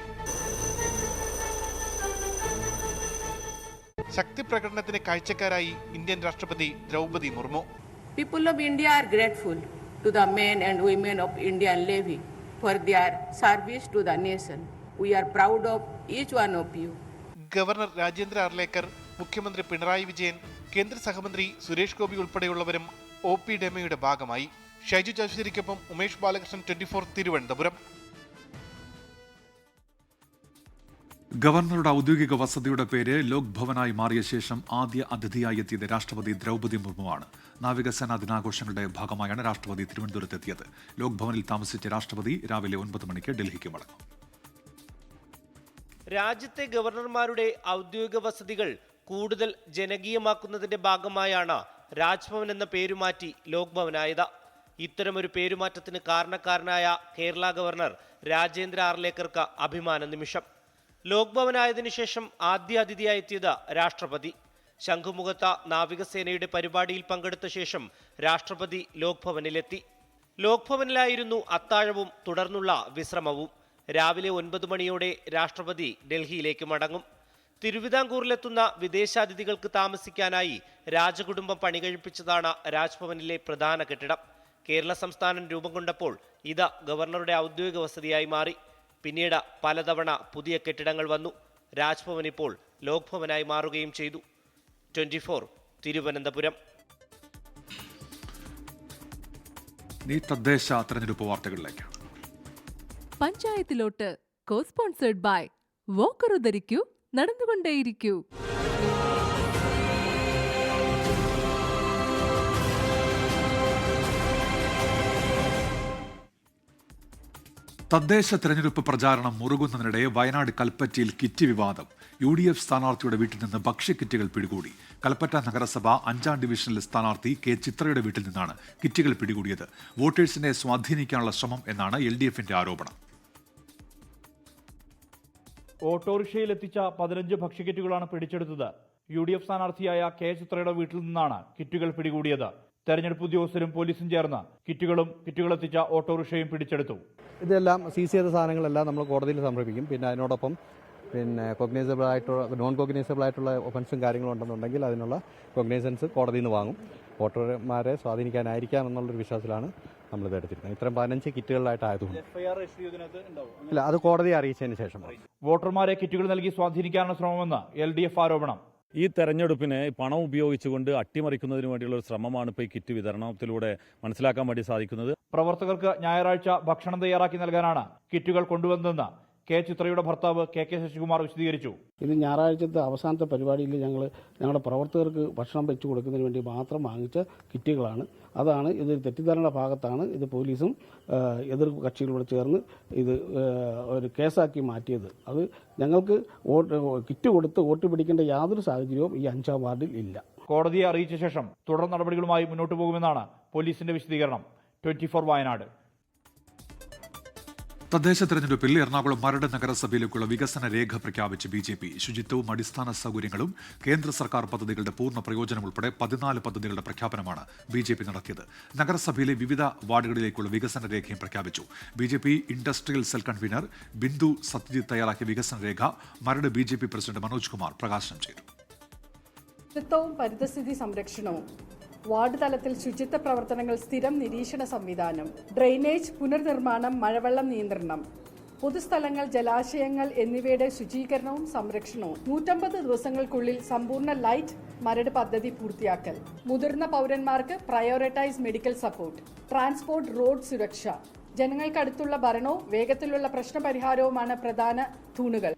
ശക്തി പ്രകടനത്തിന് കാഴ്ചക്കാരായി ഇന്ത്യൻ രാഷ്ട്രപതി Droupadi Murmu. People of India are grateful to the men and women of Indian Navy for their service to the nation. We are proud of each one of you. Governor Rajendra Arlekar, മുഖ്യമന്ത്രി പിണറായി വിജയൻ, കേന്ദ്ര സഹമന്ത്രി സുരേഷ് ഗോപി ഉൾപ്പെടെയുള്ളവരും OP ഡെമോയുടെ ഭാഗമായി. ഷൈജു ചാശ്ശേരിക്കൊപ്പം ഉമേഷ് ബാലകൃഷ്ണൻ, 24 തിരുവനന്തപുരം. ഗവർണറുടെ ഔദ്യോഗിക വസതിയുടെ പേര് ലോക് ഭവനായി മാറിയ ശേഷം ആദ്യ അതിഥിയായി എത്തിയത് രാഷ്ട്രപതി ദ്രൗപദി മുർമുവാണ്. നാവികസേനാ ദിനാഘോഷങ്ങളുടെ ഭാഗമായാണ് രാഷ്ട്രപതി തിരുവനന്തപുരത്തെത്തിയത്. ലോക് ഭവനിൽ താമസിച്ച രാഷ്ട്രപതി രാവിലെ 9 മണിക്ക് ഡൽഹിക്ക് മടങ്ങും. രാജ്യത്തെ ഗവർണർമാരുടെ ഔദ്യോഗിക വസതികൾ കൂടുതൽ ജനകീയമാക്കുന്നതിന്റെ ഭാഗമായാണ് രാജ്ഭവൻ എന്ന പേരുമാറ്റി ലോക് ഭവനായത്. ഇത്തരമൊരു പേരുമാറ്റത്തിന് കാരണക്കാരനായ കേരള ഗവർണർ രാജേന്ദ്ര ആർലേക്കർക്ക് അഭിമാന നിമിഷം. ലോക് ഭവനായതിനു ശേഷം ആദ്യ അതിഥിയായി എത്തിയത് രാഷ്ട്രപതി. ശംഖുമുഖത്ത നാവികസേനയുടെ പരിപാടിയിൽ പങ്കെടുത്ത ശേഷം രാഷ്ട്രപതി ലോക് ഭവനിലെത്തി. ലോക് ഭവനിലായിരുന്നു അത്താഴവും തുടർന്നുള്ള വിശ്രമവും. രാവിലെ 9 മണിയോടെ രാഷ്ട്രപതി ഡൽഹിയിലേക്ക് മടങ്ങും. തിരുവിതാംകൂറിലെത്തുന്ന വിദേശാതിഥികൾക്ക് താമസിക്കാനായി രാജകുടുംബം പണികഴിപ്പിച്ചതാണ് രാജ്ഭവനിലെ പ്രധാന കെട്ടിടം. കേരള സംസ്ഥാനം രൂപം കൊണ്ടപ്പോൾ ഇത് ഗവർണറുടെ ഔദ്യോഗിക വസതിയായി മാറി. പിന്നീട് പലതവണ പുതിയ കെട്ടിടങ്ങൾ വന്നു. രാജ്ഭവൻ ഇപ്പോൾ ലോക് ഭവനായി മാറുകയും ചെയ്തു. 24 തിരുവനന്തപുരം. തദ്ദേശ തെരഞ്ഞെടുപ്പ് വാർത്തകളിലേക്ക്. പഞ്ചായത്തിലോട്ട് കോ സ്പോൺസേഡ് ബൈ വോക്കർ ധരിക്കൂ, നടന്നുകൊണ്ടേയിരിക്കൂ. തദ്ദേശ തെരഞ്ഞെടുപ്പ് പ്രചാരണം മുറുകുന്നതിനിടെ വയനാട് കൽപ്പറ്റയിൽ കിറ്റ് വിവാദം. UDF സ്ഥാനാർത്ഥിയുടെ വീട്ടിൽ നിന്ന് ഭക്ഷ്യക്കിറ്റുകൾ പിടികൂടി. കൽപ്പറ്റ നഗരസഭ 5ാം ഡിവിഷനിലെ സ്ഥാനാർത്ഥി K ചിത്രയുടെ വീട്ടിൽ നിന്നാണ് കിറ്റുകൾ പിടികൂടിയത്. വോട്ടേഴ്സിനെ സ്വാധീനിക്കാനുള്ള ശ്രമം എന്നാണ് LDFന്റെ ആരോപണം. ഓട്ടോറിക്ഷയിലെത്തിച്ച 15 ഭക്ഷ്യക്കിറ്റുകളാണ് പിടിച്ചെടുത്തത്. UDF സ്ഥാനാർത്ഥിയായ K ചിത്രയുടെ വീട്ടിൽ നിന്നാണ് കിറ്റുകൾ പിടികൂടിയത്. തെരഞ്ഞെടുപ്പ് ഉദ്യോഗസ്ഥരും പോലീസും ചേർന്ന് കിറ്റുകളെത്തിച്ച ഓട്ടോറിക്ഷയും പിടിച്ചെടുത്തു. ഇതെല്ലാം സീസ് ചെയ്ത സാധനങ്ങളെല്ലാം നമ്മൾ കോടതിയിൽ സമർപ്പിക്കും. പിന്നെ അതിനോടൊപ്പം നോൺ കോഗ്നൈസബിൾ ആയിട്ടുള്ള ഒഫൻസും കാര്യങ്ങളും ഉണ്ടെന്നുണ്ടെങ്കിൽ അതിനുള്ള കോഗ്നൈസൻസ് കോടതിയിൽ നിന്ന് വാങ്ങും. വോട്ടർമാരെ സ്വാധീനിക്കാനായിരിക്കാം എന്നുള്ളൊരു വിശ്വാസത്തിലാണ് നമ്മളിത് എടുത്തിരിക്കുന്നത്. ഇത്തരം 15 കിറ്റുകളിലായിട്ടായതുകൊണ്ട് ഇല്ല, അത് കോടതിയെ അറിയിച്ചതിന് ശേഷം. വോട്ടർമാരെ കിറ്റുകൾ നൽകി സ്വാധീനിക്കാനുള്ള ശ്രമമെന്ന് LDF ആരോപണം. ഈ തെരഞ്ഞെടുപ്പിനെ പണം ഉപയോഗിച്ചുകൊണ്ട് അട്ടിമറിക്കുന്നതിന് വേണ്ടിയുള്ള ഒരു ശ്രമമാണ് ഇപ്പോൾ ഈ കിറ്റ് വിതരണത്തിലൂടെ മനസ്സിലാക്കാൻ വേണ്ടി സാധിക്കുന്നത്. പ്രവർത്തകർക്ക് ഞായറാഴ്ച ഭക്ഷണം തയ്യാറാക്കി നൽകാനാണ് കിറ്റുകൾ കൊണ്ടുവന്നതെന്ന് കെ ചിത്രയുടെ ഭർത്താവ് കെ ശശികുമാർ വിശദീകരിച്ചു. ഇത് ഞായറാഴ്ചത്തെ അവസാനത്തെ പരിപാടിയിൽ ഞങ്ങളുടെ പ്രവർത്തകർക്ക് ഭക്ഷണം വെച്ചു കൊടുക്കുന്നതിന് വേണ്ടി മാത്രം വാങ്ങിച്ച കിറ്റുകളാണ്. അതാണ് ഇത് തെറ്റിദ്ധാരണയുടെ ഭാഗത്താണ് ഇത് പോലീസും എതിർ കക്ഷികളോട് ചേർന്ന് ഇത് ഒരു കേസാക്കി മാറ്റിയത്. അത് ഞങ്ങൾക്ക് കിറ്റ് കൊടുത്ത് വോട്ട് പിടിക്കേണ്ട യാതൊരു സാഹചര്യവും ഈ 5ാം വാർഡിൽ ഇല്ല. കോടതിയെ അറിയിച്ച ശേഷം തുടർ നടപടികളുമായി മുന്നോട്ട് പോകുമെന്നാണ് പോലീസിന്റെ വിശദീകരണം. 24 വയനാട്. തദ്ദേശ തെരഞ്ഞെടുപ്പിൽ എറണാകുളം മരട് നഗരസഭയിലേക്കുള്ള വികസന രേഖ പ്രഖ്യാപിച്ച് BJP. ശുചിത്വവും അടിസ്ഥാന സൗകര്യങ്ങളും കേന്ദ്ര സർക്കാർ പദ്ധതികളുടെ പൂർണ്ണ പ്രയോജനം ഉൾപ്പെടെ 14 പദ്ധതികളുടെ പ്രഖ്യാപനമാണ് BJP നടത്തിയത്. നഗരസഭയിലെ വിവിധ വാർഡുകളിലേക്കുള്ള വികസന രേഖയും പ്രഖ്യാപിച്ചു. BJP industrial cell convener Bindu Satyajit തയ്യാറാക്കിയ വികസന രേഖ മരട് BJP പ്രസിഡന്റ് മനോജ് കുമാർ പ്രകാശനം ചെയ്തു. ശുചിത്വവും പരിസ്ഥിതി സംരക്ഷണവും, വാർഡ് തലത്തിൽ ശുചിത്വ പ്രവർത്തനങ്ങൾ, സ്ഥിരം നിരീക്ഷണ സംവിധാനം, ഡ്രെയിനേജ് പുനർനിർമ്മാണം, മഴവെള്ളം നിയന്ത്രണം, പൊതുസ്ഥലങ്ങൾ, ജലാശയങ്ങൾ എന്നിവയുടെ ശുചീകരണവും സംരക്ഷണവും, 150 ദിവസങ്ങൾക്കുള്ളിൽ സമ്പൂർണ്ണ ലൈറ്റ് മരട് പദ്ധതി പൂർത്തിയാക്കൽ, മുതിർന്ന പൗരന്മാർക്ക് prioritise medical support, transport, road സുരക്ഷ, ജനങ്ങൾക്കടുത്തുള്ള ഭരണവും വേഗത്തിലുള്ള പ്രശ്നപരിഹാരവുമാണ് പ്രധാന തൂണുകൾ.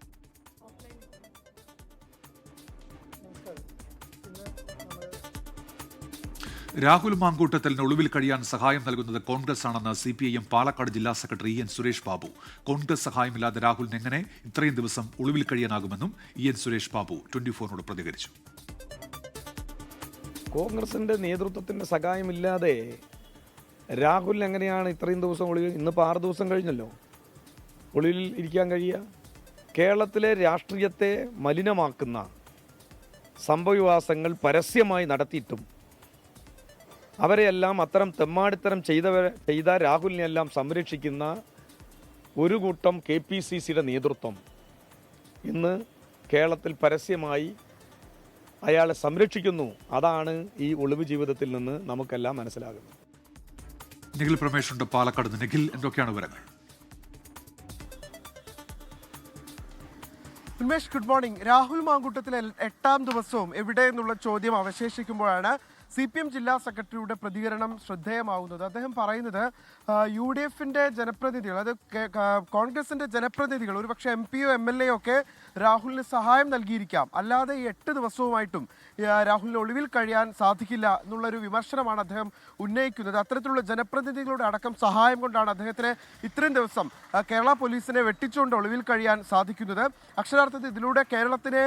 രാഹുൽ മാങ്കൂട്ടത്തിന് ഒളിവിൽ കഴിയാൻ സഹായം നൽകുന്നത് കോൺഗ്രസ് ആണെന്ന് CPIM പാലക്കാട് ജില്ലാ സെക്രട്ടറി EN സുരേഷ് ബാബു. കോൺഗ്രസ് സഹായമില്ലാതെ രാഹുലിന് എങ്ങനെ ഇത്രയും ദിവസം ഒളിവിൽ കഴിയാനാകുമെന്നും EN സുരേഷ് ബാബു 24നോട് പ്രതികരിച്ചു. കോൺഗ്രസിന്റെ നേതൃത്വത്തിന്റെ സഹായമില്ലാതെ രാഹുൽ എങ്ങനെയാണ് ഇത്രയും ദിവസം ഒളിവിൽ? ഇന്നിപ്പോൾ 6 ദിവസം കഴിഞ്ഞല്ലോ ഒളിവിൽ ഇരിക്കാൻ കഴിയുക. കേരളത്തിലെ രാഷ്ട്രീയത്തെ മലിനമാക്കുന്ന സംഭവവികാസങ്ങൾ പരസ്യമായി നടത്തിയിട്ടും അവരെയെല്ലാം അത്തരം തെമ്മാടിത്തരം ചെയ്ത രാഹുലിനെല്ലാം സംരക്ഷിക്കുന്ന ഒരു കൂട്ടം KPCCയുടെ നേതൃത്വം ഇന്ന് കേരളത്തിൽ പരസ്യമായി അയാളെ സംരക്ഷിക്കുന്നു. അതാണ് ഈ ഒളിവ് ജീവിതത്തിൽ നിന്ന് നമുക്കെല്ലാം മനസ്സിലാകുന്നത്. നിഖിൽ പ്രമേഷുണ്ട് പാലക്കാട്. നിഖിൽ, എന്തൊക്കെയാണ് വിവരങ്ങൾ? Unmesh, good morning. രാഹുൽ മാങ്കൂട്ടത്തിലെ 8ാം ദിവസവും എവിടെ എന്നുള്ള ചോദ്യം അവശേഷിക്കുമ്പോഴാണ് CPM ജില്ലാ സെക്രട്ടറിയുടെ പ്രതികരണം ശ്രദ്ധേയമാവുന്നത്. അദ്ദേഹം പറയുന്നത് UDFന്റെ ജനപ്രതിനിധികൾ, അത് കോൺഗ്രസിന്റെ ജനപ്രതിനിധികൾ, ഒരുപക്ഷെ MPയോ MLAയോ ഒക്കെ രാഹുലിന് സഹായം നൽകിയിരിക്കാം, അല്ലാതെ ഈ 8 ദിവസവുമായിട്ടും രാഹുലിന് ഒളിവിൽ കഴിയാൻ സാധിക്കില്ല എന്നുള്ളൊരു വിമർശനമാണ് അദ്ദേഹം ഉന്നയിക്കുന്നത്. അത്തരത്തിലുള്ള ജനപ്രതിനിധികളുടെ അടക്കം സഹായം കൊണ്ടാണ് അദ്ദേഹത്തിന് ഇത്രയും ദിവസം കേരള പോലീസിനെ വെട്ടിച്ചുകൊണ്ട് ഒളിവിൽ കഴിയാൻ സാധിക്കുന്നത്. അക്ഷരാർത്ഥത്തിൽ ഇതിലൂടെ കേരളത്തിന്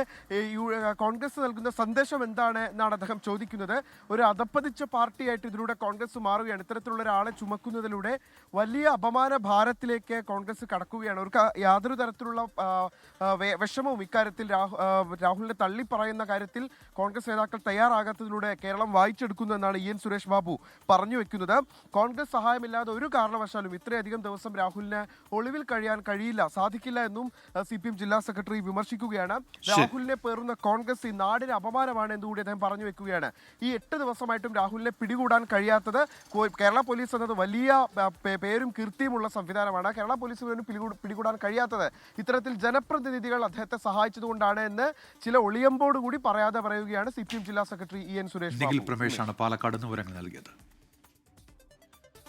കോൺഗ്രസ് നൽകുന്ന സന്ദേശം എന്താണ് എന്നാണ് അദ്ദേഹം ചോദിക്കുന്നത്. ഒരു അധപ്പതിച്ച പാർട്ടിയായിട്ട് ഇതിലൂടെ കോൺഗ്രസ് മാറുകയാണ്. ഇത്തരത്തിലുള്ള ഒരാളെ ചുമക്കുന്നതിലൂടെ വലിയ അപമാന ഭാരത്തിലേക്ക് കോൺഗ്രസ് കടക്കുകയാണ്. ഒരു യാതൊരു തരത്തിലുള്ള വിഷമവും ഇക്കാര്യത്തിൽ രാഹുലിനെ തള്ളി പറയുന്ന കാര്യത്തിൽ കോൺഗ്രസ് നേതാക്കൾ തയ്യാറാകാത്തതിലൂടെ കേരളം വായിച്ചെടുക്കുന്നു എന്നാണ് EN സുരേഷ് ബാബു പറഞ്ഞു വെക്കുന്നത്. കോൺഗ്രസ് സഹായമില്ലാതെ ഒരു കാരണവശാലും ഇത്രയധികം ദിവസം രാഹുലിന് ഒളിവിൽ കഴിയാൻ കഴിയില്ല, സാധിക്കില്ല എന്നും CPM ജില്ലാ സെക്രട്ടറി വിമർശിക്കുകയാണ്. രാഹുലിനെ പേറുന്ന കോൺഗ്രസ് ഈ നാടിന് അപമാനമാണ് എന്നുകൂടി അദ്ദേഹം പറഞ്ഞു വെക്കുകയാണ്. ഈ 8 ദിവസമായിട്ടും രാഹുലിനെ പിടികൂടാൻ കഴിയാത്തത് കേരള പോലീസ് എന്നത് വലിയ പേരും കീർത്തിയുമുള്ള സംവിധാനമാണ്. കേരള പോലീസിന് പിടികൂടാൻ കഴിയാത്തത് ഇത്തരത്തിൽ ജനപ്രതിനിധികൾ അദ്ദേഹത്തെ സഹായിച്ചതുകൊണ്ടാണ് എന്ന് ചില ഒളിയമ്പോട് കൂടി പറയാതെ പറയുകയാണ് CPM ജില്ലാ സെക്രട്ടറി EN സുരേഷ്. നിഖിൽ പ്രമേഷാണ് പാലക്കാട് വിവരങ്ങൾ നൽകിയത്.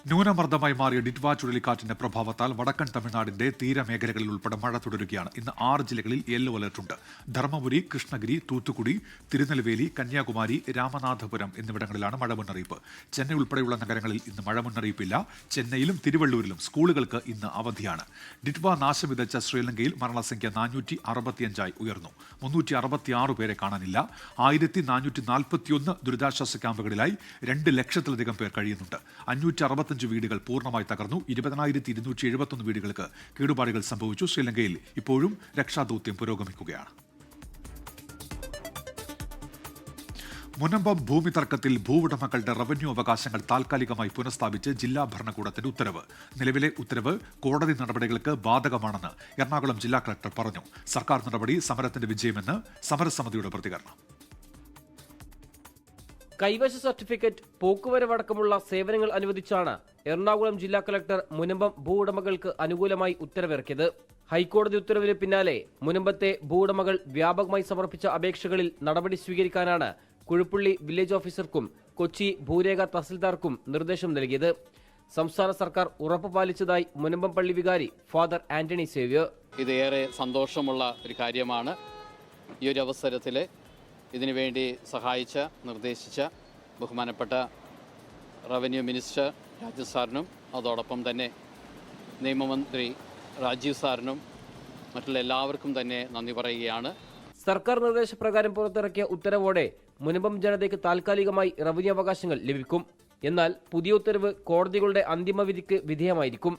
ന്യൂനമർദ്ദമായി മാറിയ ഡിറ്റ്വ ചുഴലിക്കാറ്റിന്റെ പ്രഭാവത്താൽ വടക്കൻ തമിഴ്നാടിന്റെ തീരമേഖലകളിൽ ഉൾപ്പെടെ മഴ തുടരുകയാണ്. ഇന്ന് 6 ജില്ലകളിൽ യെല്ലോ അലർട്ടുണ്ട്. ധർമ്മപുരി, കൃഷ്ണഗിരി, തൂത്തുക്കുടി, തിരുനെൽവേലി, കന്യാകുമാരി, രാമനാഥപുരം എന്നിവിടങ്ങളിലാണ് മഴ മുന്നറിയിപ്പ്. ചെന്നൈ ഉൾപ്പെടെയുള്ള നഗരങ്ങളിൽ ഇന്ന് മഴ മുന്നറിയിപ്പില്ല. ചെന്നൈയിലും തിരുവള്ളൂരിലും സ്കൂളുകൾക്ക് ഇന്ന് അവധിയാണ്. ഡിറ്റ്വ നാശം വിതച്ച ശ്രീലങ്കയിൽ മരണസംഖ്യ 465 ഉയർന്നു. 366 പേരെ കാണാനില്ല. 1441 ദുരിതാശ്വാസ ക്യാമ്പുകളിലായി 2 ലക്ഷത്തിലധികം പേർ കഴിയുന്നുണ്ട്. 565 വീടുകൾ പൂർണ്ണമായി തകർന്നു. 20,271 വീടുകൾക്ക് കേടുപാടുകൾ സംഭവിച്ചു. ശ്രീലങ്കയിൽ ഇപ്പോഴും രക്ഷാദൌത്യം പുരോഗമിക്കുകയാണ്. മുനമ്പം ഭൂമി തർക്കത്തിൽ ഭൂവുടമകളുടെ റവന്യൂ അവകാശങ്ങൾ താൽക്കാലികമായി പുനഃസ്ഥാപിച്ച് ജില്ലാ ഭരണകൂടത്തിന്റെ ഉത്തരവ്. നിലവിലെ ഉത്തരവ് കോടതി നടപടികൾക്ക് ബാധകമാണെന്ന് എറണാകുളം ജില്ലാ കളക്ടർ പറഞ്ഞു. സർക്കാർ നടപടി സമരത്തിന്റെ വിജയമെന്ന് സമരസമിതിയുടെ പ്രതികരണം. കൈവശ സർട്ടിഫിക്കറ്റ്, പോക്കുവരവടക്കമുള്ള സേവനങ്ങൾ അനുവദിച്ചാണ് എറണാകുളം ജില്ലാ കളക്ടർ മുനമ്പം ഭൂവുടമകൾക്ക് അനുകൂലമായി ഉത്തരവിറക്കിയത്. ഹൈക്കോടതി ഉത്തരവിന് പിന്നാലെ മുനമ്പത്തെ ഭൂവുടമകൾ വ്യാപകമായി സമർപ്പിച്ച അപേക്ഷകളിൽ നടപടി സ്വീകരിക്കാനാണ് കുഴുപ്പള്ളി വില്ലേജ് ഓഫീസർക്കും കൊച്ചി ഭൂരേഖ തഹസിൽദാർക്കും നിർദ്ദേശം നൽകിയത്. സംസ്ഥാന സർക്കാർ ഉറപ്പ് പാലിച്ചതായി മുനമ്പം പള്ളി വികാരി ഫാദർ ആന്റണി സേവ്യർ. ഇത് ഏറെ സന്തോഷമുള്ള ഒരു കാര്യമാണ്. ഈ ഒരു അവസരത്തിൽ ഇതിനുവേണ്ടി സഹായിച്ച, നിർദ്ദേശിച്ച ബഹുമാനപ്പെട്ട റവന്യൂ മിനിസ്റ്റർ രാജീവ് സാറിനും അതോടൊപ്പം തന്നെ നിയമമന്ത്രി രാജീവ് സാറിനും മറ്റുള്ള എല്ലാവർക്കും തന്നെ നന്ദി പറയുകയാണ്. സർക്കാർ നിർദ്ദേശപ്രകാരം പുറത്തിറക്കിയ ഉത്തരവോടെ മുനമ്പം ജനതയ്ക്ക് താൽക്കാലികമായി റവന്യൂ അവകാശങ്ങൾ ലഭിക്കും. എന്നാൽ പുതിയ ഉത്തരവ് കോടതികളുടെ അന്തിമ വിധിക്ക് വിധേയമായിരിക്കും.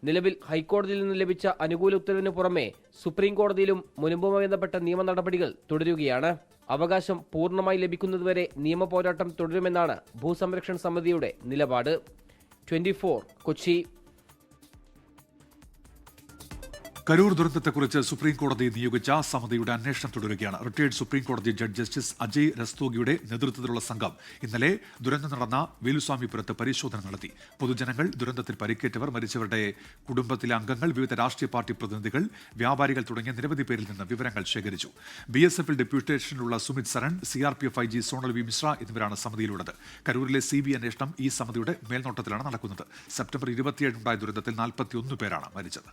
നിലവിൽ ഹൈക്കോടതിയിൽ നിന്ന് ലഭിച്ച അനുകൂല ഉത്തരവിന് പുറമെ സുപ്രീം കോടതിയിലും മുനമ്പുമായി ബന്ധപ്പെട്ട നിയമ നടപടികൾ തുടരുകയാണ്. അവകാശം പൂർണ്ണമായി ലഭിക്കുന്നതുവരെ നിയമ പോരാട്ടം തുടരുമെന്നാണ് ഭൂസംരക്ഷണ സമിതിയുടെ നിലപാട്. 24 കൊച്ചി. കരൂർ ദുരന്തത്തെക്കുറിച്ച് സുപ്രീം കോടതി നിയോഗിച്ച സമിതിയുടെ അന്വേഷണം തുടരുകയാണ്. റിട്ടയർഡ് സുപ്രീം കോടതി ജഡ്ജ് ജസ്റ്റിസ് അജയ് രസ്തോഗിയുടെ നേതൃത്വത്തിലുള്ള സംഘം ഇന്നലെ ദുരന്തം നടന്ന വേലുസ്വാമിപുരത്ത് പരിശോധന നടത്തി. പൊതുജനങ്ങൾ, ദുരന്തത്തിൽ പരിക്കേറ്റവർ, മരിച്ചവരുടെ കുടുംബത്തിലെ അംഗങ്ങൾ, വിവിധ രാഷ്ട്രീയ പാർട്ടി പ്രതിനിധികൾ, വ്യാപാരികൾ തുടങ്ങിയ നിരവധി പേരിൽ നിന്ന് വിവരങ്ങൾ ശേഖരിച്ചു. BSFൽ ഡെപ്യൂട്ടേഷനിലുള്ള Sumit Saran, CRPF IG zonal V Mishra എന്നിവരാണ് സമിതിയിലുള്ളത്. കരൂരിലെ CBI അന്വേഷണം ഈ സമിതിയുടെ മേൽനോട്ടത്തിലാണ് നടക്കുന്നത്. സെപ്റ്റംബർ 27 ഉണ്ടായ ദുരന്തത്തിൽ 41 പേരാണ് മരിച്ചത്.